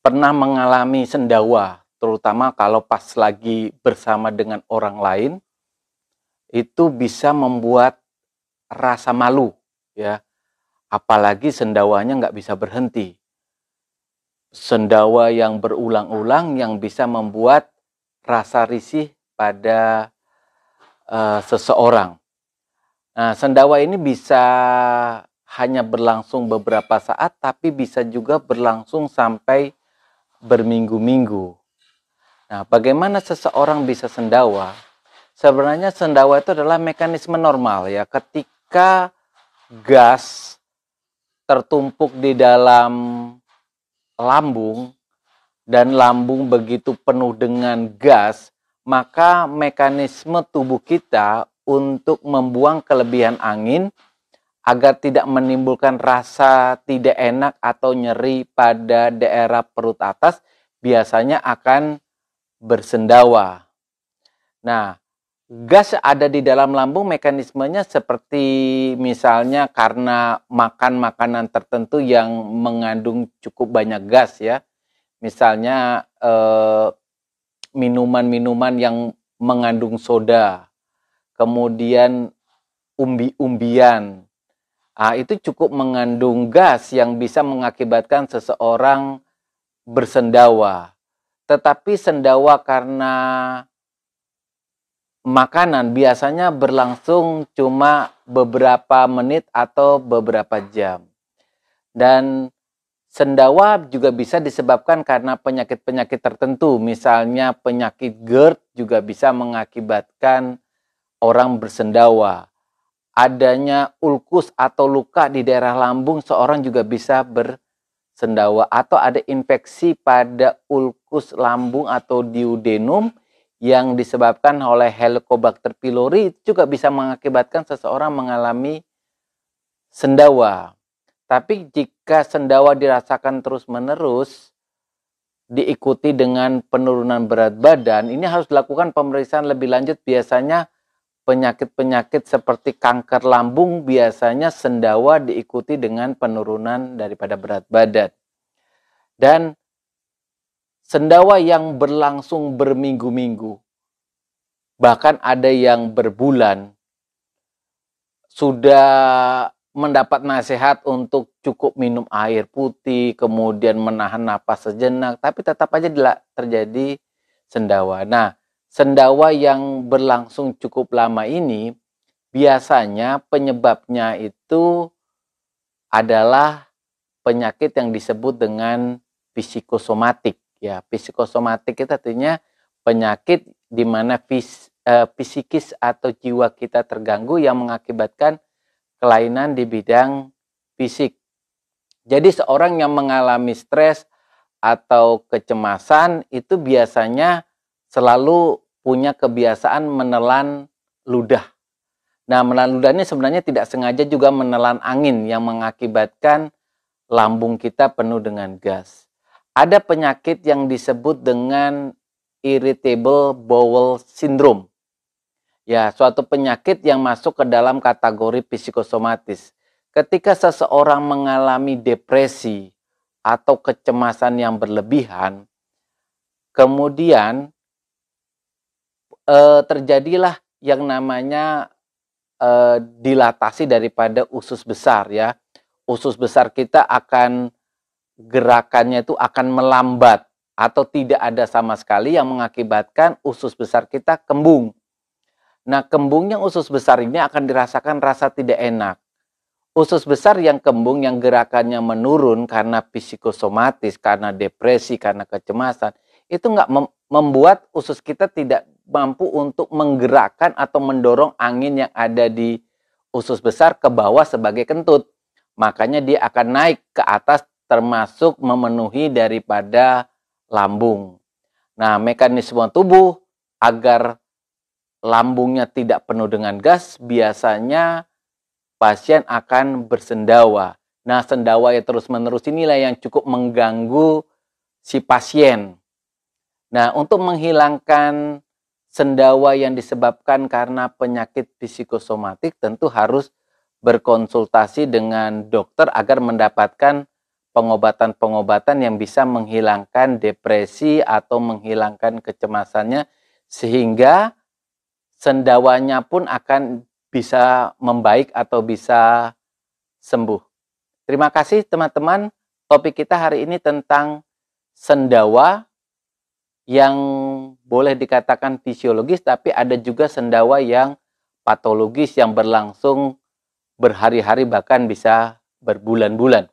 pernah mengalami sendawa, terutama kalau pas lagi bersama dengan orang lain, itu bisa membuat rasa malu, ya. Apalagi sendawanya nggak bisa berhenti. Sendawa yang berulang-ulang yang bisa membuat rasa risih pada seseorang. Nah, sendawa ini bisa hanya berlangsung beberapa saat, tapi bisa juga berlangsung sampai berminggu-minggu. Nah, bagaimana seseorang bisa sendawa? Sebenarnya sendawa itu adalah mekanisme normal ya. Ketika gas tertumpuk di dalam lambung dan lambung begitu penuh dengan gas, maka mekanisme tubuh kita untuk membuang kelebihan angin agar tidak menimbulkan rasa tidak enak atau nyeri pada daerah perut atas biasanya akan bersendawa. Nah, gas ada di dalam lambung mekanismenya seperti misalnya karena makan makanan tertentu yang mengandung cukup banyak gas ya. Misalnya minuman-minuman yang mengandung soda, kemudian umbi-umbian. Itu cukup mengandung gas yang bisa mengakibatkan seseorang bersendawa. Tetapi sendawa karena makanan biasanya berlangsung cuma beberapa menit atau beberapa jam. Dan sendawa juga bisa disebabkan karena penyakit-penyakit tertentu. Misalnya penyakit GERD juga bisa mengakibatkan orang bersendawa. Adanya ulkus atau luka di daerah lambung seorang juga bisa bersendawa. Atau ada infeksi pada ulkus lambung atau duodenum yang disebabkan oleh Helicobacter pylori juga bisa mengakibatkan seseorang mengalami sendawa. Tapi jika sendawa dirasakan terus-menerus, diikuti dengan penurunan berat badan, ini harus dilakukan pemeriksaan lebih lanjut. Biasanya penyakit-penyakit seperti kanker lambung, biasanya sendawa diikuti dengan penurunan daripada berat badan. Dan sendawa yang berlangsung berminggu-minggu, bahkan ada yang berbulan, sudah mendapat nasihat untuk cukup minum air putih, kemudian menahan napas sejenak, tapi tetap aja terjadi sendawa. Nah, sendawa yang berlangsung cukup lama ini, biasanya penyebabnya itu adalah penyakit yang disebut dengan psikosomatik. Ya, psikosomatik itu artinya penyakit di mana psikis atau jiwa kita terganggu yang mengakibatkan kelainan di bidang fisik. Jadi seorang yang mengalami stres atau kecemasan itu biasanya selalu punya kebiasaan menelan ludah. Nah, menelan ludah ini sebenarnya tidak sengaja juga menelan angin yang mengakibatkan lambung kita penuh dengan gas. Ada penyakit yang disebut dengan irritable bowel syndrome. Ya, suatu penyakit yang masuk ke dalam kategori psikosomatis. Ketika seseorang mengalami depresi atau kecemasan yang berlebihan, kemudian terjadilah yang namanya dilatasi daripada usus besar ya. Usus besar kita akan gerakannya itu akan melambat atau tidak ada sama sekali yang mengakibatkan usus besar kita kembung. Nah, kembungnya usus besar ini akan dirasakan rasa tidak enak. Usus besar yang kembung, yang gerakannya menurun karena psikosomatis, karena depresi, karena kecemasan, itu nggak membuat usus kita tidak mampu untuk menggerakkan atau mendorong angin yang ada di usus besar ke bawah sebagai kentut. Makanya dia akan naik ke atas termasuk memenuhi daripada lambung. Nah, mekanisme tubuh agar lambungnya tidak penuh dengan gas, biasanya pasien akan bersendawa. Nah, sendawa yang terus-menerus inilah yang cukup mengganggu si pasien. Nah, untuk menghilangkan sendawa yang disebabkan karena penyakit psikosomatik, tentu harus berkonsultasi dengan dokter agar mendapatkan pengobatan-pengobatan yang bisa menghilangkan depresi atau menghilangkan kecemasannya, sehingga sendawanya pun akan bisa membaik atau bisa sembuh. Terima kasih teman-teman. Topik kita hari ini tentang sendawa yang boleh dikatakan fisiologis, tapi ada juga sendawa yang patologis yang berlangsung berhari-hari bahkan bisa berbulan-bulan.